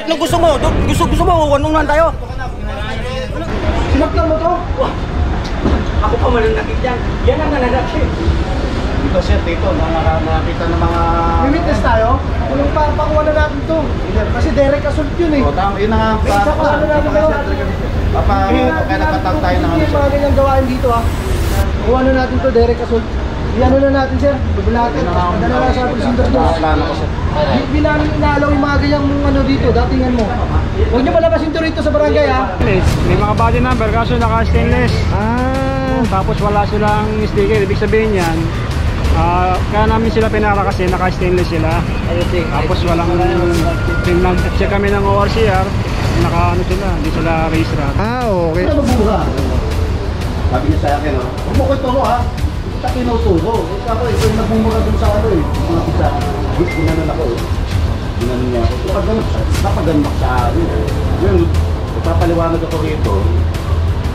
Anong gusto mo? Gusto mo, anong tayo? Sinaktan mo to? Ako pa mananakit yan. Yan ang nananakit. Dito sir, dito, nakakita ng mga... Mimites tayo? Kung papakuha na natin to. Kasi direct assault yun eh. O, tama, yun na nga. Papakuha na natin to. Kaya napatag tayo ng ano Hindi sir. mga ganyang gawain dito ha. Kuha na natin to, direct assault. Iyan na natin sir. Bubulatin. Padala na sa presinto nyo. Plano ko sir. Hindi namin inaalaw yung mga ganyang ano dito. Datingan mo. Huwag nyo palabasin to rito sa barangay ha. May mga body number kaso naka-stainless. Tapos wala silang sticker. Ibig sabihin yan, kaya namin sila pinara kasi naka-stainless sila. Tapos walang nag-check kami ng ORCR, naka-ano sila, hindi sila race rat. Okay. Ano mabuha? Sabi niya sa akin, huwag mo ko ito ha. Sa tinuturo. Ako, ito yung nabumura dun sa ano eh. Mga pisa. Ginanon ako eh. Ginanon niya ako. Napaganak sa akin. Yun, ipapaliwanag ako rito.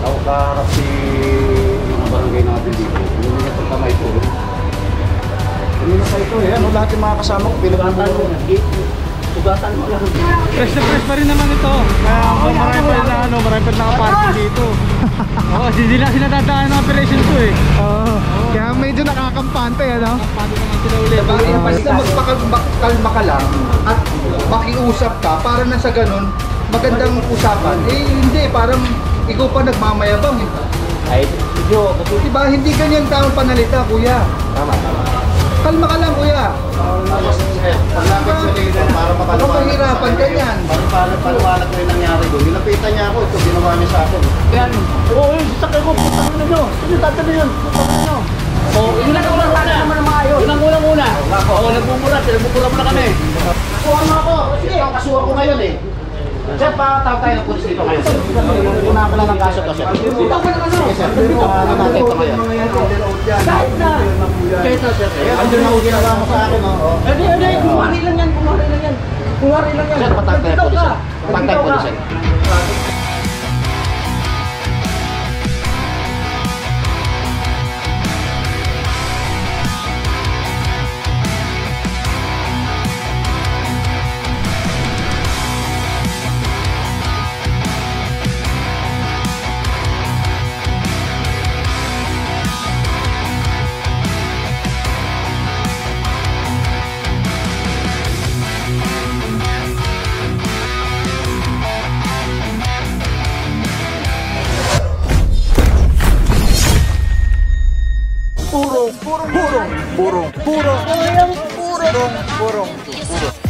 Ako kaharap si mga barangay natin dito. Hindi niya itong kamay ko. Hindi na sa ito eh. Ano lahat yung mga kasama ko pinagbubuhan ko. Tugatan mo lang. Fresh na fresh pa rin naman ito. Kaya marami pa nakaparking dito. Hindi na sila dadaan ng operation ko eh. Kaya medyo nakakampante ano? Pwede naman sila ulit. Basta magpakalma ka lang at makiusap ka para na sa ganun magandang usapan. Hindi, parang ikaw pa nagmamayabang eh. Ay, video. Diba, hindi ganyan tamang panalita, kuya. Tama. Kalma ka lang, kuya. Pag-lapit sa leader para Ano mahirapan ka yan? Paliwanag ko yung nangyari doon. Nilapitan niya ako. Ito, ginawa niya sa akin. Yan. Oo, yung sakay ko, putang na nyo. Ano tatabi yun? Putang na nyo. Yun ang unang-una naman ang mga ayos. Yun ang unang-una. Oo, nagmumura mo na kami. Kasuhan mo ako. Sige, ang kasuhan ko ngayon eh. Sir, patawag tayo ng pulis dito ngayon. Una ka lang ng kaso to, sir. Ikaw ka ng ano? Sige, sir. Ano natin ito ngayon? Kahit na. Kahit na, sir. Andun na ako ginawa mo sa akin, oh. Hindi, kumari lang yan. Sir, patawag tayo pulis, sir. Patawag tayo pulis, sir.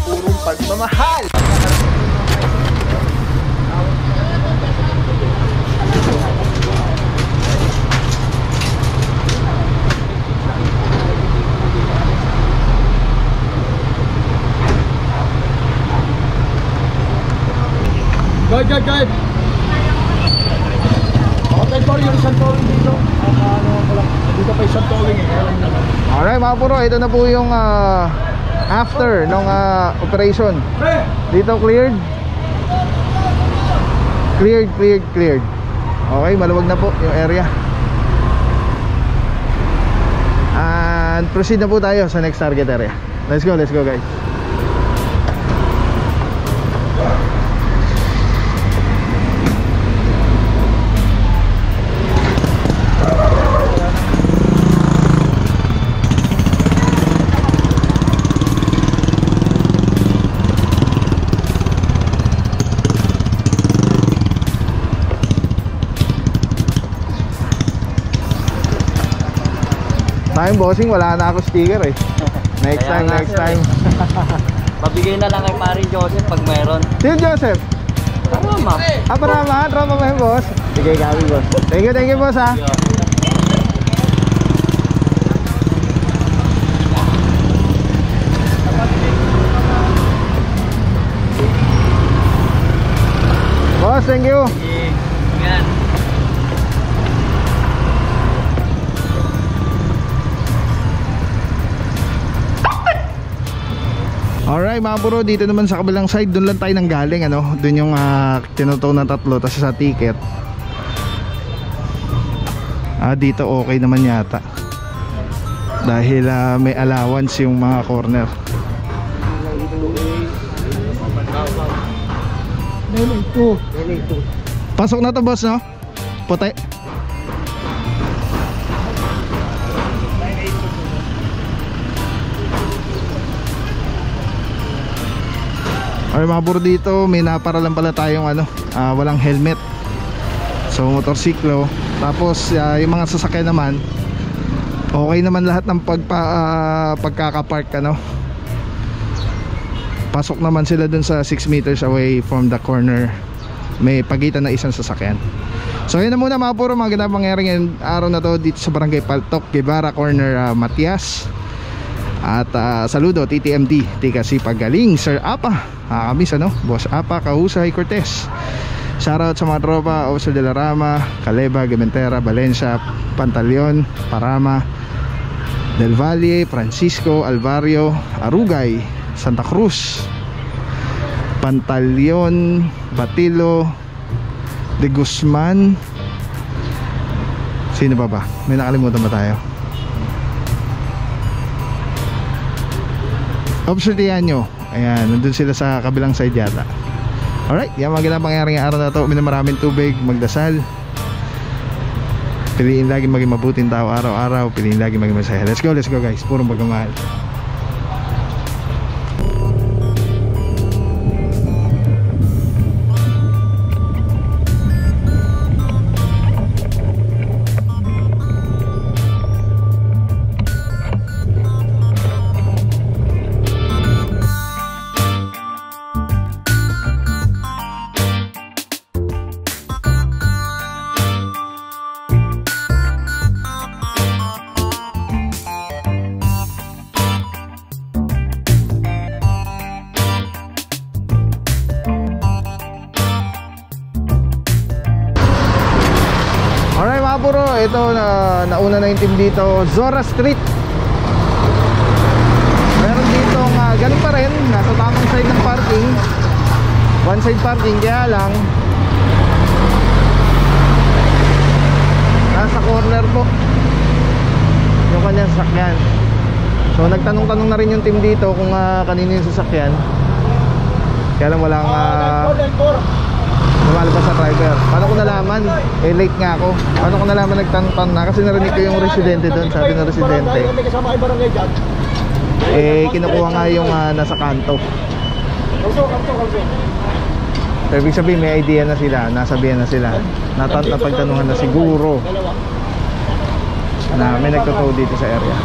Purong pagmamahal. Guide. Okay, Tor, yung isang towing dito. Dito pa isang towing eh. Alright mga puro, ito na po yung after ng operation. Dito cleared. Cleared. Okay, maluwag na po yung area. And proceed na po tayo sa next target area. Let's go guys. Tayong bossing, wala na ako sticker eh. Next time. Mabigay na lang kay Pari Joseph pag mayroon. Sino Joseph? Tama. Tropa mo yung boss. Sige, gabi boss. Thank you boss ha. Boss, thank you. Yan. Alright mga puro, dito naman sa kabilang side, doon lang tayo nang galing ano. Doon yung tinutuw na tatlo, tapos sa ticket dito okay naman yata dahil may allowance yung mga corner. Pasok na to boss, no? Puti. Ay mga bro, dito may naparalan pala tayong walang helmet. So motorsiklo. Tapos yung mga sasakyan naman okay naman lahat ng pagkakapark pasok naman sila dun sa 6 meters away from the corner. May pagitan na isang sasakyan. So yun na muna mga puro, mga ganap mangyari ngayong araw na to dito sa Barangay Paltok, Guevara Corner, Matias. At saludo TTMD tika si pagaling Sir Apa, kamis Boss Apa, Kahusay, Cortez. Shoutout sa mga tropa Officer de la Rama, Caleba, Gementera, Valencia, Pantaleon, Parama, Del Valle, Francisco, Alvario, Arugay, Santa Cruz, Pantaleon, Batilo, De Guzman. Sino ba? May nakalimutan ba tayo? Obsertihan nyo. Ayan, nandun sila sa kabilang side yata. Alright, yan mga ganang pangyari ng araw na to. Uminom maraming tubig, magdasal. Piliin lagi maging mabuting tao araw-araw. Piliin lagi maging masaya. Let's go guys. Purong pagmamahal. Ito nauna na yung team dito, Zora Street. Meron dito galing pa rin, nasa tamang side ng parking. One side parking, kaya lang nasa corner po yung kanyang sasakyan. So nagtanong-tanong na rin yung team dito kung kanino yung sasakyan. Kaya lang walang lumalabas sa driver. Paano ko nalaman? Late nga ako. Paano ko nalaman nagtanong na? Kasi narinig ko yung residente doon. Sabi ng residente kinukuha nga yung nasa kanto. So, ibig sabihin may idea na sila. Nasabihan na sila. Napagtanungan na siguro na may nagtotoo dito sa area.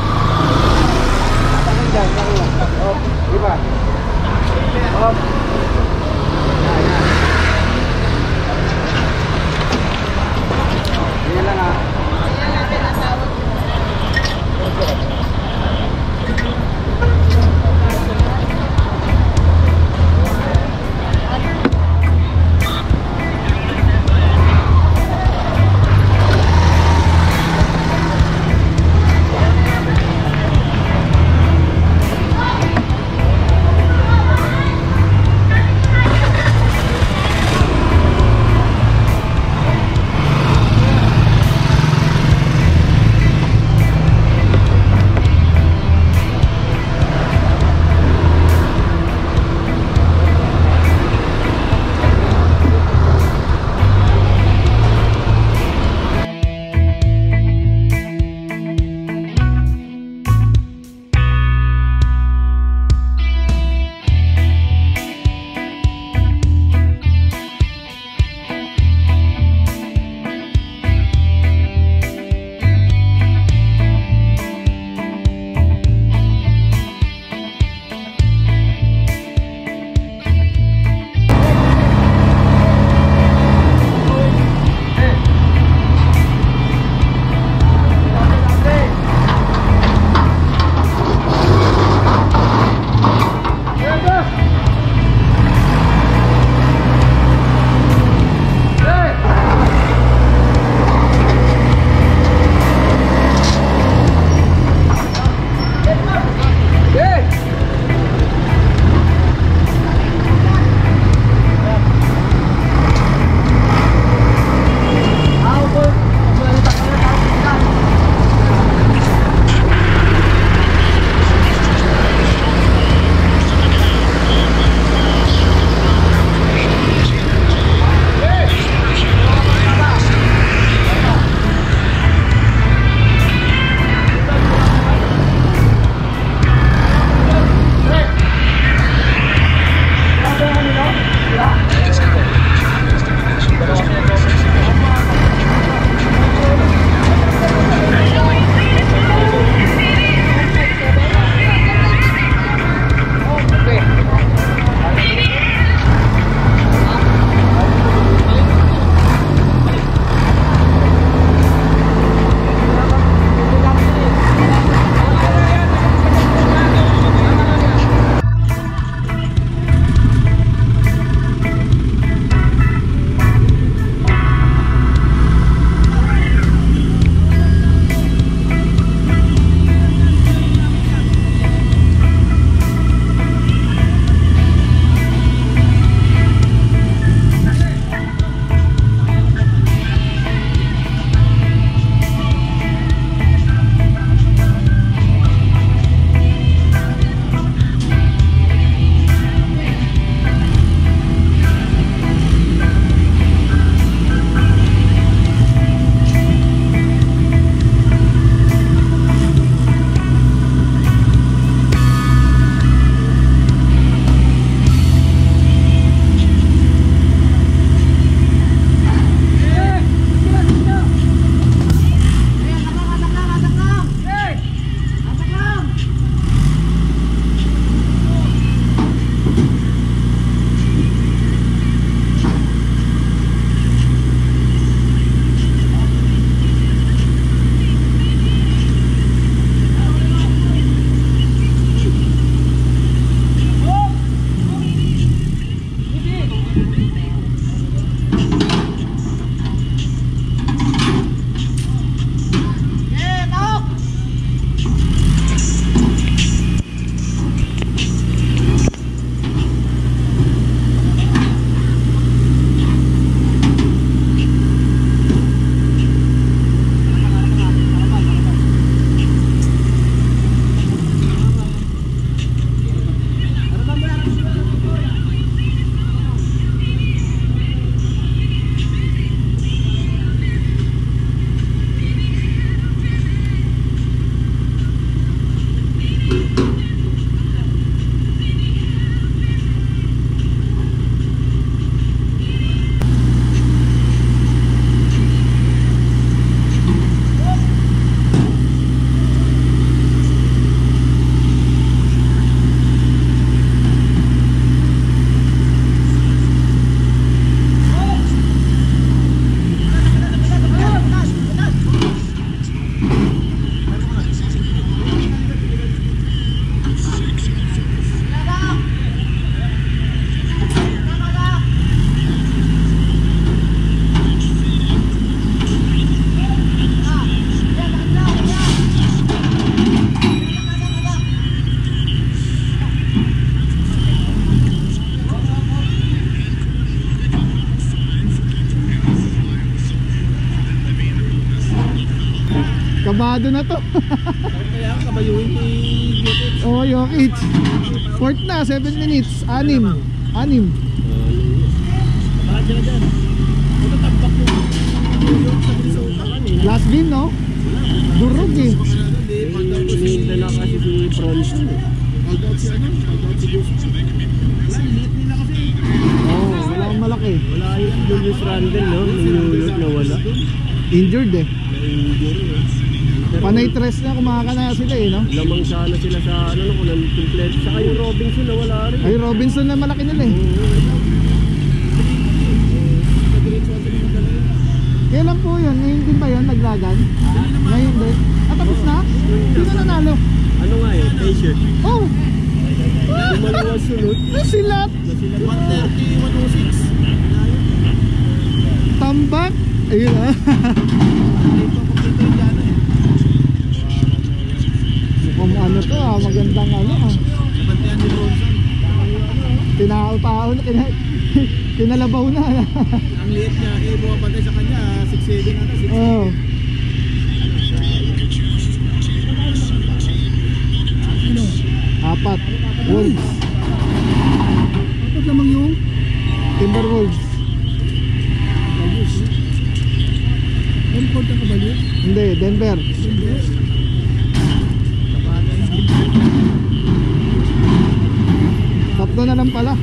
kabado na to. Kaya kabayuhin ni Jokic. Oh, Jokic. Fourth na, 7 minutes. 6. Bakit sila dyan? Ito tambak mo. Last game, no? Durog eh. Hinihintay na kasi si Bronson eh. Oh, wala akong malaki. Wala yung Julius Randle, no? New York na wala. Injured eh. Panay tres na, kumakana sila eh, no? Lamang sana sila sa ano, kung nang-complete. Saka yung Robinson na wala rin. Ay, Robinson na malaki nila eh. Kailan po yun? Ngayon din ba yun? Naglagan? Ngayon din? Ah, tapos na? Sino nanalo? Ano nga eh, t-shirt. Oh! Dumalawa sunod. Nasilat! 130, 106. Tambak! Ayun ah. Mukhang ano to ah, magandang ano ah. Nabantayan ni Bronson. Tinao-tao na, kinalabaw na. Ang liit niya, eh, bumabantay sa kanya, 6'7 na, 6'7. Oh. Apat. Wolves. Apat lamang yung Timberwolves. Import na kabalik. Hindi, Denver. Tatlo na lang pala.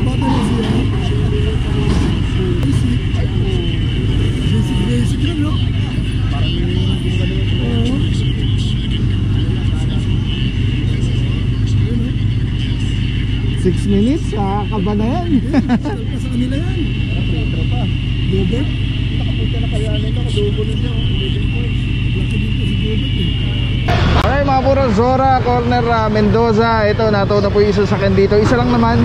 Bata na siya. Basic lang, no? Parang yung gumagano. 6 minutes, kaba na yan. Sa kanila yan. Petro pa. Gobert. Nakapunta na kaya nila. Kadubo na siya. 11 points. Laki dito si Gobert eh. Alright mga puro, Zora, corner Mendoza. Ito, nato na po yung isa sa akin dito. Isa lang naman,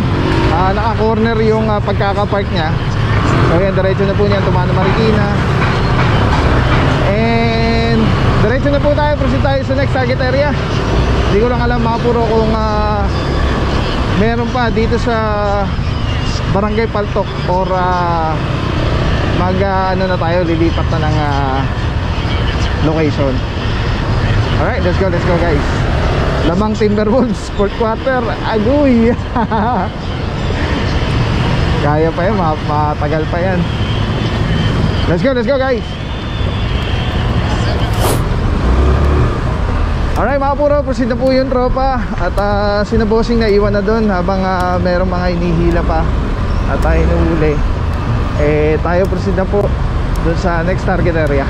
naka-corner yung pagkakapark niya. So yan, diretso na po niyan, Tumano Marikina. And diretso na po tayo, proceed tayo sa next target area. Hindi ko lang alam mga puro kung meron pa dito sa Barangay Paltok or ano na tayo, lilipat na ng location. Alright, let's go guys. Lamang Timberwolves, 4th quarter, agoy. Kaya pa yan, matagal pa yan. Let's go guys. Alright mga puro, proceed na po yun tropa. At sinabosing na iwan na doon habang merong mga inihila pa at inuuli. Tayo proceed na po doon sa next target area.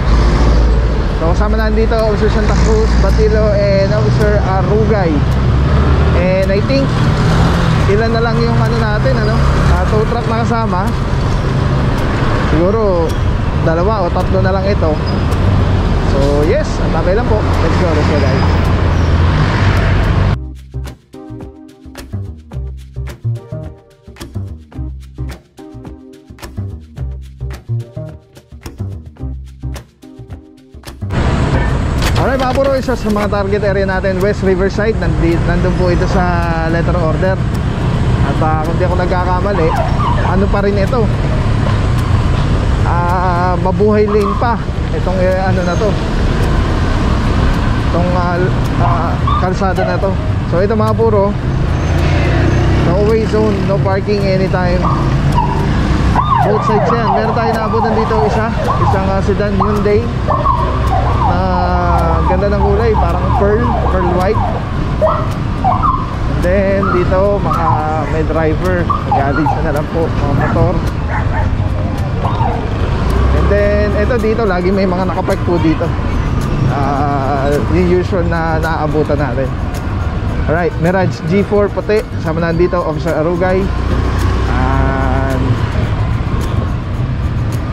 So kasama na dito Officer Santa Cruz, Batilo, and Officer Arugay. And I think ilan na lang yung ano natin, tow truck na kasama. Siguro 2 o 3 na lang ito. So yes, ang takay lang po. Let's go guys. Alright mga puro, isa sa mga target area natin, West Riverside. Nandun po ito sa letter order. At kung di ako nagkakamali, ano pa rin ito, Mabuhay Lane pa itong ano na to, itong kalsada na to. So ito mga puro, no-way zone, no parking anytime. Both sides yan. Meron tayo naabutan dito isang sedan Hyundai na ganda ng kulay, parang pearl white. And then dito mga may driver, nag-alis na lang po mga motor. And then ito dito lagi may mga nakapark po dito, yung usual na naaabutan natin. Alright, Mirage G4 puti, kasama na dito Officer Arugay.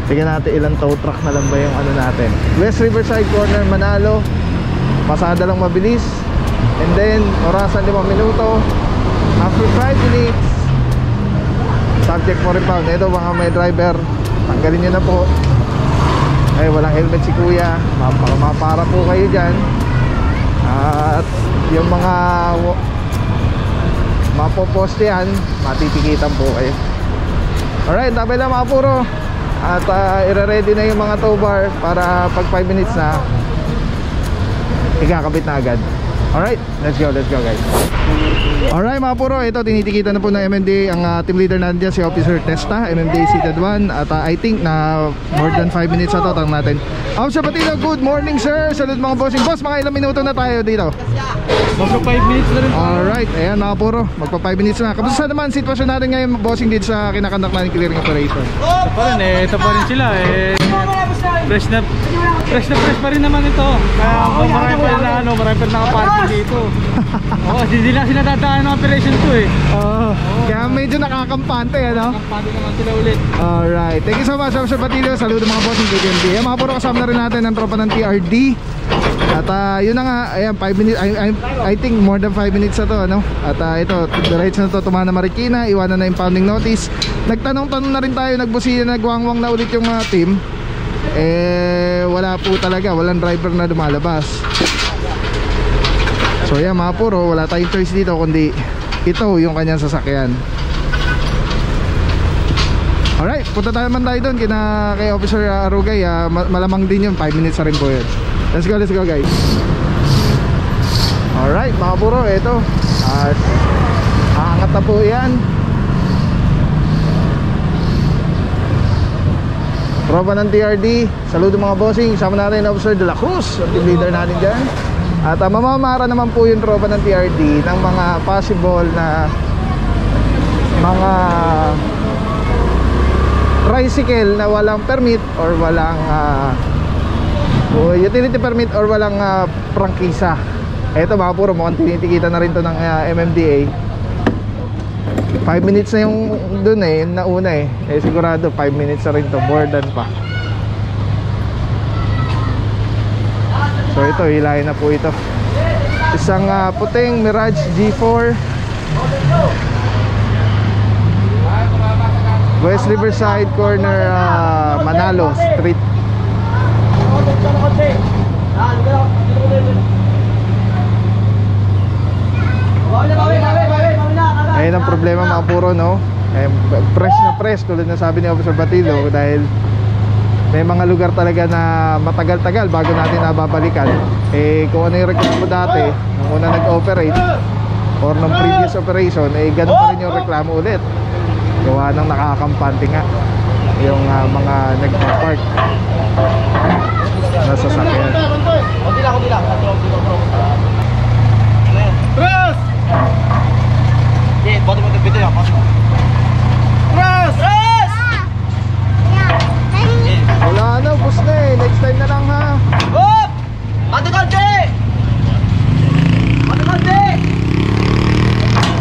Tignan natin ilang tow truck na lang ba yung ano natin. West Riverside corner Manalo, pasada lang mabilis. And then orasan 5 minuto. After 5 minutes, subject for impound. Ito mga may driver, tanggalin nyo na po. Ay walang helmet si kuya, mapara po kayo dyan. At yung mga mapoposte yan, matitikitan po kayo. Alright, tabay lang mga puro. at ire-ready na yung mga tow bar para pag 5 minutes na ikakabit na agad. Alright, let's go guys. Alright mga puro, ito tinitikita na po ng MMDA ang team leader natin dyan, si Officer Testa, MMDA seated 1. At I think na more than 5 minutes na to, tanong natin. Officer Patilo, good morning sir. Salud mga bossing. Boss, mga ilang minuto na tayo dito? Magpa 5 minutes na rin. Alright, ayan mga puro, magpa 5 minutes na. Kamusta naman sitwasyon natin ngayon bossing dito sa kinakandak natin clearing operation? Ito pa rin sila fresh na fresh pa rin naman ito. Kaya marami pa rin na marami pa rin nakaparking dito. Oo, hindi lang sila dadaan ng operation to Kaya medyo nakakampante ano? Nakampante naman sila ulit. Alright, thank you so much Officer Batilio. Saludo mga bossing KTMD. Ayan mga puro, kasama na rin natin ang tropa ng TRD. At yun na nga, ayan 5 minutes, I think more than 5 minutes na to ano? At ito, diretso na to, Tumana Marikina, iwanan na impounding notice. Nagtanong-tanong na rin tayo, nagbusina, nagwangwang na ulit yung team. Wala po talaga, walang driver na lumalabas. So yan mga puro, wala tayong choice dito kundi ito yung kanyang sasakyan. Alright, punta tayo doon kay Officer Arugay. Malamang din yun, 5 minutes na rin po yun. Let's go guys. Alright mga puro, ito aangat na po yan. Tropa ng TRD, saludo mga bossing. Sama natin Officer De La Cruz, team leader natin dyan. At mamamara naman po yung tropa ng TRD ng mga possible na mga tricycle na walang permit or walang utility permit or walang prangkisa. Eto mga puro, mukhang tinitikita na rin to ng MMDA. 5 minutes na yung dun nauna sigurado 5 minutes na rin to, more than pa. So ito, hilahin na po ito. Isang puting Mirage G4 West Riverside corner, Manalo Street. Ayun ang problema mga puro, no? Press na press tulad na sabi ni Officer Batilo, dahil may mga lugar talaga na matagal-tagal bago natin nababalikan. Kung ano yung reklamo dati nung una nag-operate or nung previous operation, ganun pa rin yung reklamo ulit. Gawa ng nakakampante nga yung mga nagpa-park na sasakyan. Kunti lang. Cross! Boto mo bito yan. Cross! Wala na, bus na next time na lang ha. Hop! Ate Konti!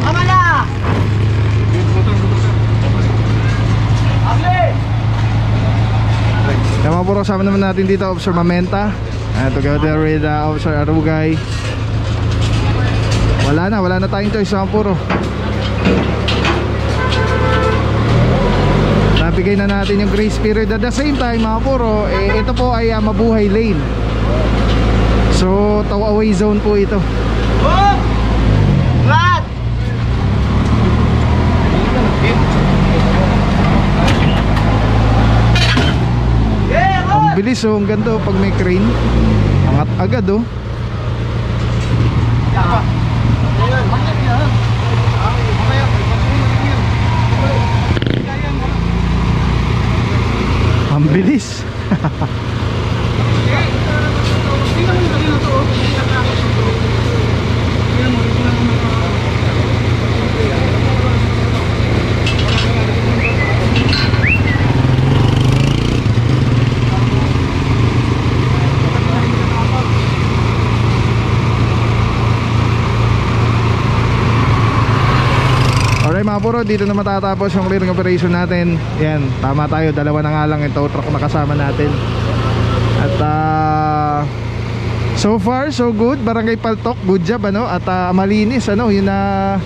Amala! Tama po, kasama naman natin dito Officer Mamenta, together with Officer Arugay. Wala na tayong choice mga puro. Nabigay na natin yung grace period. At the same time mga puro, ito po ay mabuhay lane. So tow away zone po ito. Ang bilis ang ganda pag may crane. Angat agad ang bilis. Alright mga puro, dito na matatapos yung clearing operation natin. Yan, tama tayo, dalawa na nga lang yung tow truck na kasama natin. At so far so good, Barangay Paltok, good job At malinis yun na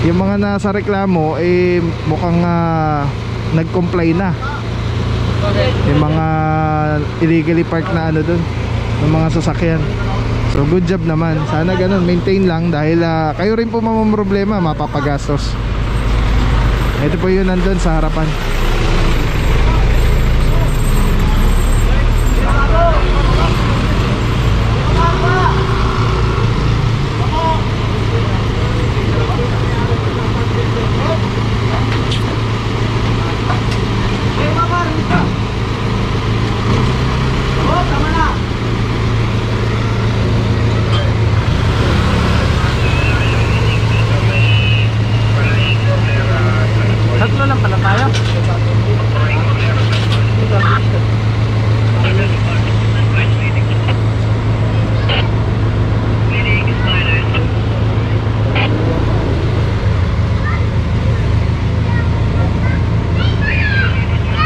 yung mga nasa reklamo mukhang nag-comply na. Yung mga illegally parked na dun, ng mga sasakyan. So good job naman. Sana ganun, maintain lang dahil kayo rin po mamamroblema, mapapagastos. Ito po yun nandun sa harapan.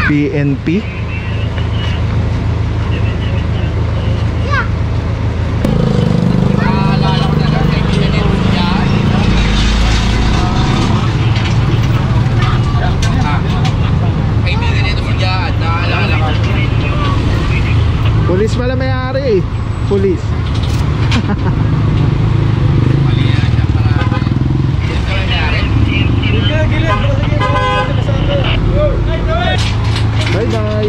PNP. Pulis pala may-ari eh. Pulis. Bye bye.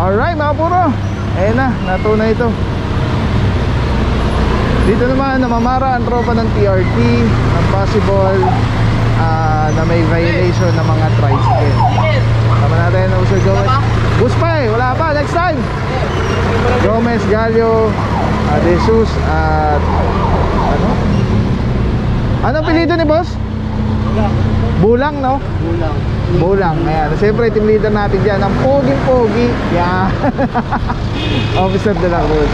Alright mga puro, ayan na, natuna ito. Dito naman namamara ang tropa ng TRT ng possible na may violation ng mga tricycle. Tama natin, Sir Gomez. Bus pa eh, wala pa, next time. Gomez, Gallo, De Jesus at ano? Anong apelyido ni boss? Bulang, no? Bulang, ayan. Siyempre, team leader natin dyan, ang poging-pogi. Yan. Officer de la Cruz.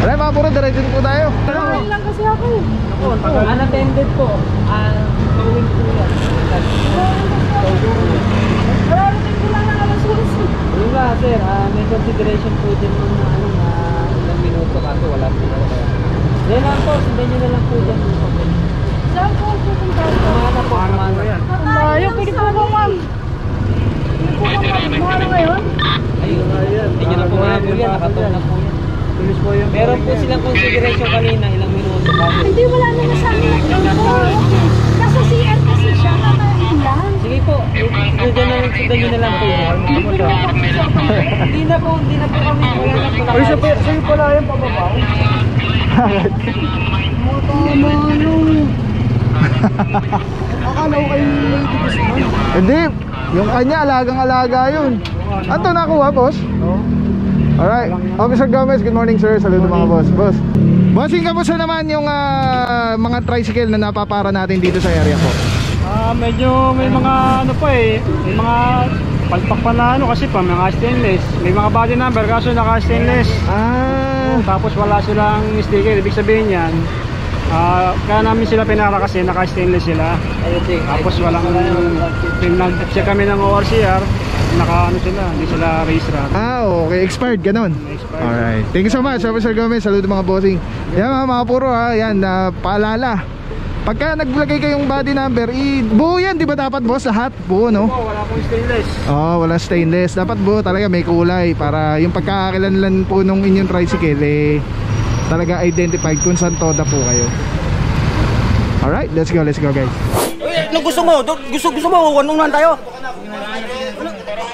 Alright mga puro, diretso po tayo. Kakain lang kasi ako eh. Unattended po. Towing po yan. Mararating ko lang ng alas 11. Yung nga sir, may consideration po din ng ilang minuto kasi wala po. Yan lang po, sundan nyo na lang po dyan. Saan po pupunta ko? Kumana po, kumana. Ayaw, pwede po ba ma'am? Hindi po ba kumana ngayon? Ayun nga yan. Hindi nyo na po nga po yan, nakataon na po yan. Tulis po yung Meron po silang consideration kanina, ilang minuto pa. Hindi, wala naman sa amin nagpunto. Kasi CR kasi siya, kakain lang. Sige po, sundan nyo na lang po yan. Hindi na po kami. Ay, sa'yo pala yung pababaw. Akala ko kayo lady kasi man. Hindi, yung kanya alagang-alaga yun. Ano to nakuha, boss? Oo. Alright, Officer Gomez, good morning sir. Saludo mga boss. Boss, bossing, kamusta naman yung mga tricycle na napapara natin dito sa area po? Medyo may mga ano pa eh, may mga palpak pa na ano kasi pa mga stainless. May mga body number kaso naka stainless. Tapos wala silang sticker, ibig sabihin yan kaya namin sila pinara kasi naka stainless sila. Tapos walang nag-check kami ng ORCR, naka ano sila, hindi sila race rat. Okay, expired ganon. Expired. Alright, thank you so much Officer Gomez. Saludo mga bossing. Yan mga puro yan, paalala, pagka naglagay kayong body number, buo yan, di ba dapat boss? Lahat buo, no? Wala pong stainless. Wala stainless. Dapat buo talaga, may kulay para yung pagkakakilanlan po nung inyong tricycle talaga identified kung saan toda po kayo. Alright, let's go guys. Anong gusto mo? Gusto mo, wanunan tayo?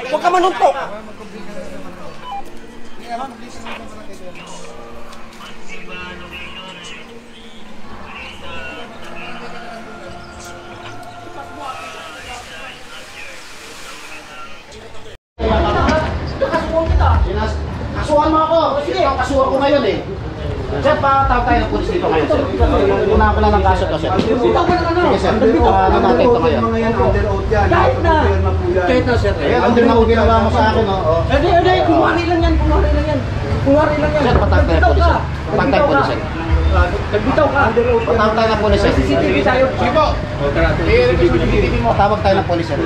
Huwag ka manuntok. Kasuhan mo ako. Sige, kasuhan ko ngayon eh. Sir, patawag tayo ng pulis dito ngayon, sir. Unahan ko lang ng kaso to, sir. Bitaw ka ng ano? Sige, sir. Ano natin ito ngayon? Mga yan, under oath yan. Kahit na. Kahit na, sir. Under na ko ginawa mo sa akin, oh. Hindi, kumari lang yan. Sir, patawag tayo ng pulis, sir. Patawag tayo ng pulis, sir. Nagbitaw ka. Patawag tayo ng pulis, sir. CCTV tayo. Sige po. Patawag tayo ng pulis, sir.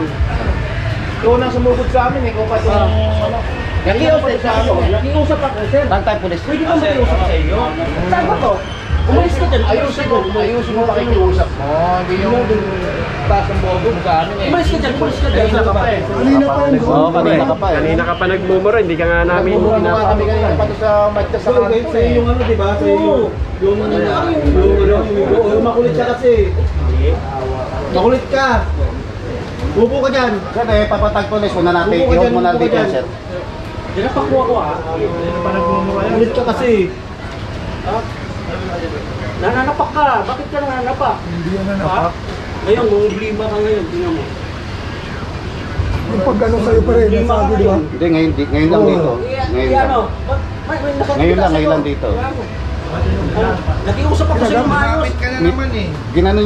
Ikaw nang sumugod sa amin eh, kung kasi Nakiusap ako, sir. Patawag tayo ng pulis. Pwede ka makiusap sa inyo. Saan ba to? Umalis ka dyan. Ayusin mo pakikiusap mo. Hindi yung taas ng bobo mo sa amin eh. Umalis ka dyan. kanina pa yung Oo, kanina ka pa eh. Kanina ka pa nagmumura, hindi ka nga namin Bumaba kami kanina pa to sa Madja sa kanto sa yung ano, di ba? Sa yung makulit siya kasi. Makulit ka. Upo ka dyan. Sir, papatag pulis. Una natin, Upo ka i-hold dyan, mo na upo ka dito, dyan. sir. Pinapakuha ko ha. Ulit ka kasi. Nananapak ka. Bakit ka nananapak? Hindi yan nanapak. Ngayon, problema ka ngayon. Tingnan mo. Yung pag gano'n sa'yo pa rin, nasabi, di ba? Hindi, ngayon lang dito. Ngayon lang. Ngayon lang dito. Nakiusap ako sa'yo maayos. Lumapit ka na naman eh. Ginano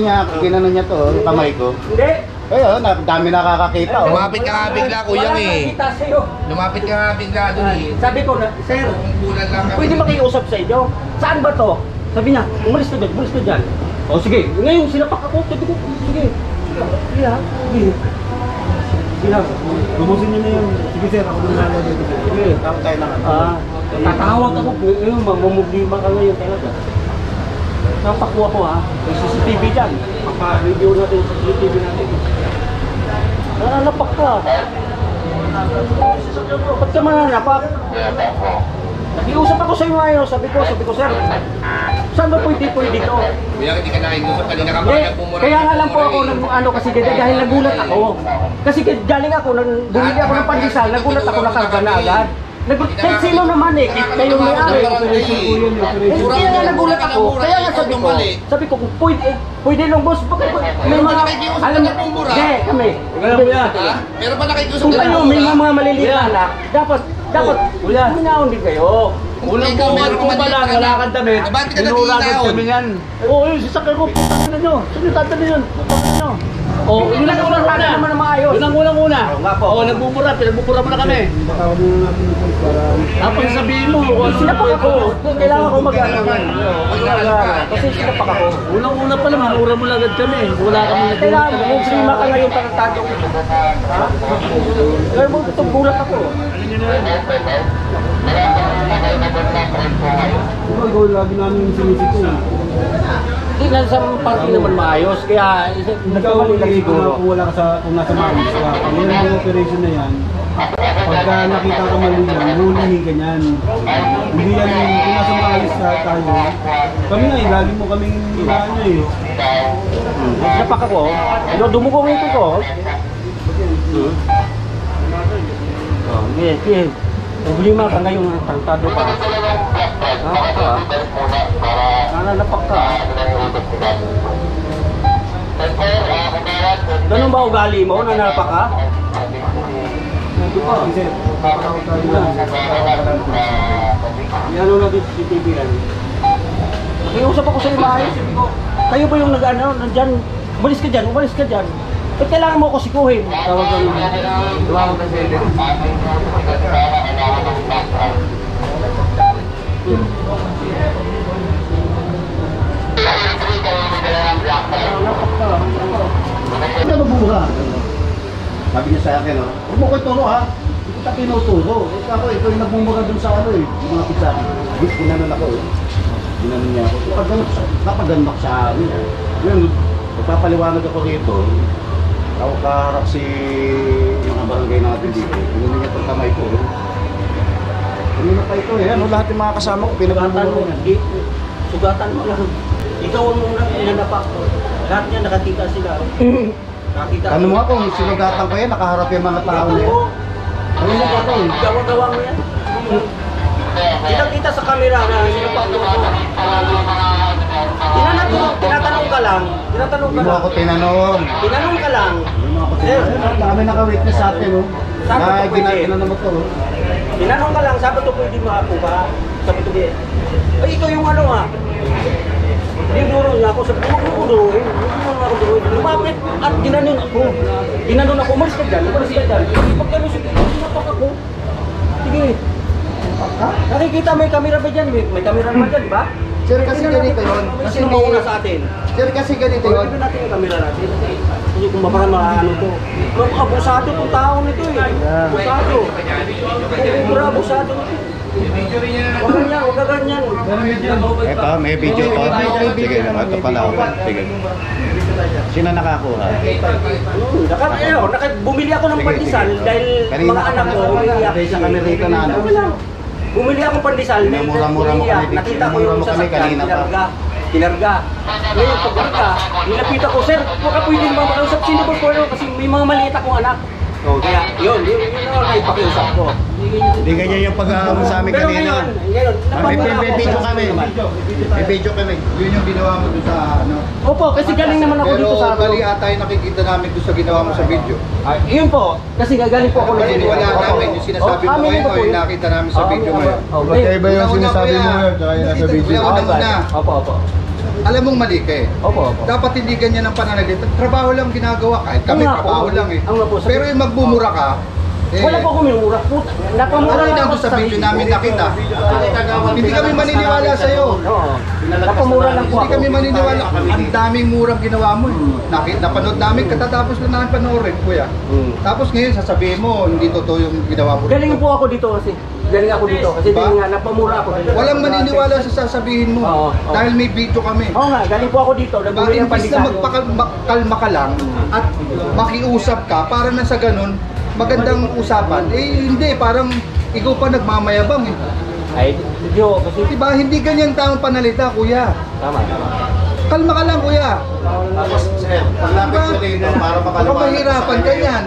niya to, yung kamay ko. Hindi. Ayun, dami nakakakita. Oh. Lumapit ka nga bigla, kuyang eh. Nakita sa'yo. Lumapit ka nga bigla doon eh. Sabi ko na, sir, Kung bulan lang kami. pwede makiusap sa inyo. Saan ba to? Sabi niya, umalis ka dyan. O sige, ngayon sinapak ako. Sabi ko, sige. Sige ha, sige. Sige ha, Lumusin niyo na yun. Sige sir, ako nung nalo dito. sige. Tapos tayo lang. Tatawag ako, ngayon mamumblima ka ngayon talaga. Napakuha ko ha, may CCTV dyan. Papa-review natin sa CCTV natin. Nananapak ka. Ba't ka mananapak? Nakiusap ako sa iyo ngayon, sabi ko, sir, saan ba pwede to? Kuya, hindi ka nakikusap. Kanina ka pa Eh, nagmumura. kaya nga lang po ako kasi dahil nagulat ako. Kasi galing ako, bumili ako ng pandesal, nagulat ako, nakarga na agad. Kahit sino naman eh, kayo may-ari. Kaya nga nagulat ako, kaya nga sabi ko, pwede lang boss, bakit may mga, alam mo, hindi kami. Meron ba nakikusap? Kung kayo may mga maliliit na anak, dapat minaon din kayo. Unang buwan ko pa lang, wala kang damit. Ba't ka nag-iinaon? Oo, yung sasakyan ko, putang na nyo. Sino tatalo yun? Putang na nyo. Oo, yun lang una. Naman na maayos. Yun ang unang-una. Oo, nagbubura mo na kami. Tapos sabihin mo, sinapak ako. Kailangan ko mag-ano. Kasi sinapak ako. Unang-una pa lang, minura mo lang agad kami. Wala kami nag-ulat. Kailangan mo, kung sima ka ngayon pagkatado. Ha? Kaya mo itong bulat ako. Lagi namin yung sinisito. Hindi na sa parking naman maayos, kaya nagkamali lang siguro. Kung wala ka sa, kung nasa maayos ka, kung yung operation na yan, pagka nakita ka mali yan, hulihin ka niyan. Hindi yan, kung nasa maayos ka tayo, kami nga lagi mo kaming inaano eh. Napak ako, dumugong ito ko. Sige. Problema ka ngayon, tangtado ka. Nananapak ka. Ganun ba ugali mo? Nananapak ka? Kasi, papakawag tayo lang. Yan ang natin sa CCTV yan. Nakiusap ako sa iyo maayos. Kayo ba yung nandyan? Umalis ka dyan. Ba't kailangan mo ako sikuhin? Tawag ka naman. Tawag ka sa iyo. Ano mabuha? Sabi niya sa akin, huwag mo ko ituro ha. Hindi kita tinuturo. Ako, ito yung nagmumura dun sa ano eh. Yung mga pizza. Ginanon ako eh. Ginanon niya ako. Kapaganak sa amin. Yun, magpapaliwanag ako rito. Ako kaharap si mga barangay natin dito. Ginanon niya itong kamay ko. Kanina pa ito eh. Lahat yung mga kasama ko pinagmumura niya. Sugatan mo lang. Ikaw ang unang inanapak ko. Lahat niya nakakita sila. Nakakita. Ano mo ako, sinugatan ko yan, nakaharap yung mga tao na yan. Ano mo ako eh? Gawa-gawa mo yan. Kita sa kamera na sinapak mo ako. Tinatanong ka lang. Hindi mo ako tinanong. Tinanong ka lang. Hindi mo ako tinanong. Dami naka-witness sa atin oh. Na ginano mo to. Tinanong ka lang, sabi to pwede makakuha. Sabi to ay ikaw yung ano ha. Dinuro niya ako, sabi ko, huwag mo duruin. Lumapit at ginanon ako. Ginanon ako, umalis ka dyan. Pag gano'n siya, sinapak ako. Sige. Nakikita may camera ba dyan? May camera naman dyan, di ba? Sir, kasi ganito yun. Kasi mauna sa atin. Sir, kasi ganito yun. Pwede natin yung camera natin. Hindi kung baka maano to. Abusado itong tao nito eh. Abusado. Kung abusado nito. Huwag ka ganyan. Ito, may video to. Sige, ito pala. Sige. Sino nakakuha? Bumili ako ng pandesal dahil mga anak ko umiiyak. Sa kami rito na ano. Bumili ako pandesal dahil Mura-mura mo kami. nakita ko yung sasakyan, kinarga. Ngayon pagkarga, nilapit ako, sir, baka pwede naman makausap sino ba po kasi may mga maliit akong anak. So, kaya yun ang naipakiusap ko. Hindi ganyan yung pag-aamon sa amin Pero kanina. ngayon, May video kami. May video kami. Yun yung ginawa mo doon sa ano. Opo, kasi galing naman ako Pero dito sa mali ata yung nakikita namin doon sa ginawa mo sa video. Yun po, kasi galing po ako ng video. Wala namin yung sinasabi mo ngayon o yung nakita namin sa video ngayon. Magkaiba yung sinasabi mo yun, tsaka yung nasa video. Una. Opo. Alam mong mali ka eh. Opo. Dapat hindi ganyan ang pananagit. Trabaho lang ginagawa. Kahit kami, Ang nga po. trabaho lang eh. Ang nga po, Pero yung magbumura ka, eh, Wala po ako minumura. Napamura ano lang ako yung sa video namin nakita? Hindi kami maniniwala sa'yo. Oo. Napamura lang po Hindi ako. kami maniniwala. Ang daming murang ginawa mo eh. Napanood namin, katatapos lang namin panoorin, kuya. Tapos ngayon sasabihin mo, hindi totoo yung ginawa mo. Galing po ako dito kasi. Galing ako dito kasi Diba? din nga napamura ako. Walang maniniwala sa sasabihin mo. Oo. Dahil may video kami. Oo nga, galing po ako dito. Diba? Nagbuli ng Imbis na pandigan. magpakalma ka lang at makiusap ka para na sa ganun, magandang usapan. Eh hindi, parang ikaw pa nagmamayabang eh. Ay, video kasi. Diba? Hindi ganyan taong panalita, kuya. Tama. Kalma ka lang, kuya. Sir, paglapit sa dito para Baka mahirapan ka yan.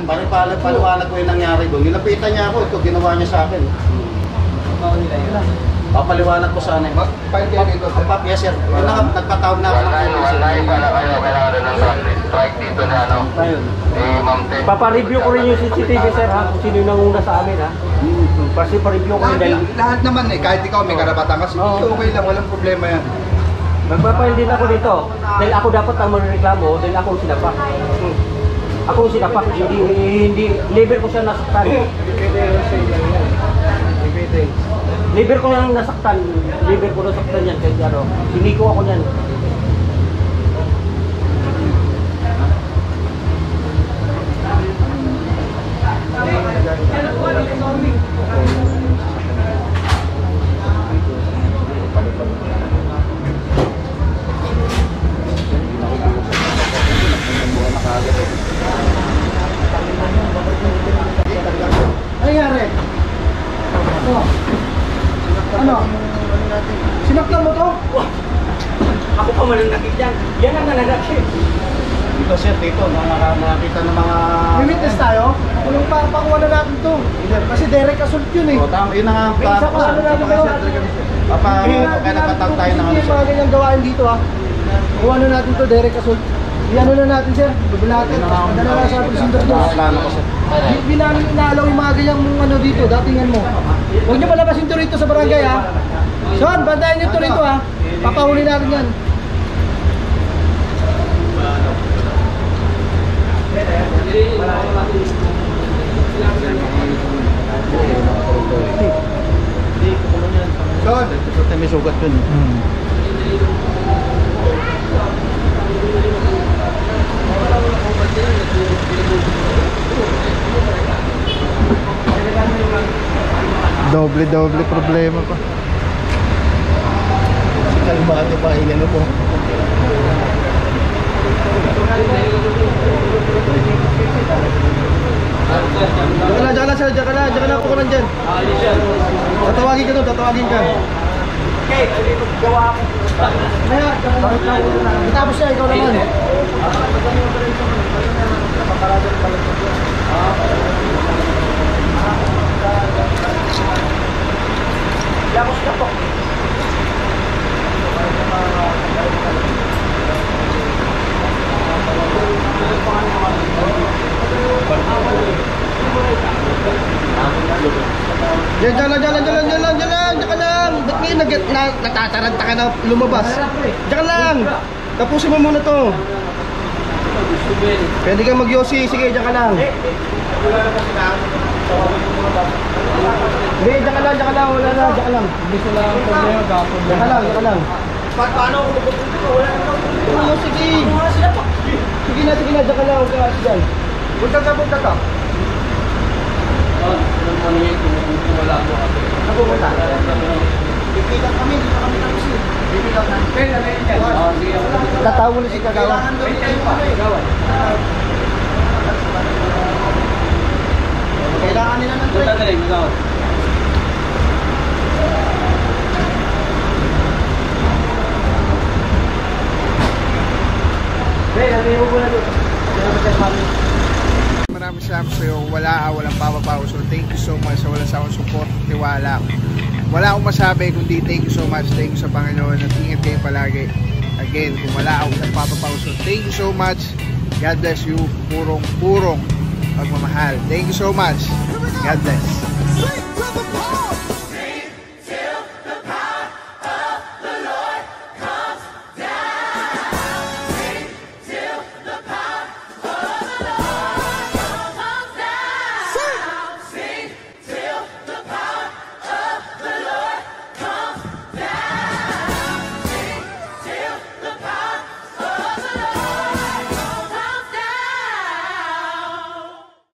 Paliwanag ko yung nangyari doon. Nilapitan niya ako, ito ginawa niya sa akin. Papaliwanag ko sana. File kayo dito. Yes sir. Yun na, nagpatawag na ako ng Papa-review ko rin yung CCTV sir ha, kung sino yung nanguna sa amin ha. Kasi pa-review ko rin dahil Lahat naman eh, kahit ikaw may karapatan kasi okay lang, walang problema yan. magpapile din ako dito. Dahil ako dapat ang magreklamo dahil ako ang sinapak. Ako ang sinapak, hindi liber ko siya nasaktan. Liber ko lang nasaktan. Liber ko nasaktan yan kasi ano, siniko ako niyan. Nangyari? Ano? Sinaktan mo to? Ako pa mananakit yan. Yan ang nananakit. Dito sir, dito, nakakita ng mga... May witness tayo? Anong pakuha na natin to? Kasi direct assault yun eh. O, tama, yun na nga. Isa pa ano natin to? Kaya nagpatawag tayo ng ano Yung sir. mga ganyang gawain dito ah. Kuha na natin to, direct assault. Iano na natin sir, bubulatin. Madala na sa presinto doon. Plano ko sir. Hindi namin inaalaw yung mga ganyang ano dito, datingan mo. Huwag niyo palabasin to rito sa barangay ha. Son, bandayan niyo to rito ha. Papahuli natin yan. Son, May sugat dun. Doble problema pa. Kalmado pa, inano po. Diyan ka na, ako lang dyan. Tatawagin ka doon, tatawagin ka. Okay, gawa ako. Tapos siya, ikaw naman. Yapos ka po. Diyan ka lang. Ba't ngayon natataranta ka na lumabas? Diyan ka lang. Tapusin mo muna to. Pwede kang mag-yosi. Sige, diyan ka lang. Hindi, diyan ka lang. Wala na, diyan ka lang. Diyan ka lang. Paano ako magpupunta? Wala naman. Sige. Sige na, diyan ka lang. Huwag ka dyan. Punta ka. Napupunta. Pipitan kami, dito kami tapos eh. Pipitan kami. Tatawo na si Kagawa. Kailangan nila ng trade. Maraming salamat ko sa'yo, walang papapaw. So thank you so much sa walang sawang support, tiwala. Wala akong masabi kundi thank you so much. Thank you sa Panginoon at ingat kayo palagi. Again, kung wala akong nagpapapaw. So thank you so much. God bless you. Purong pagmamahal. Thank you so much. God bless.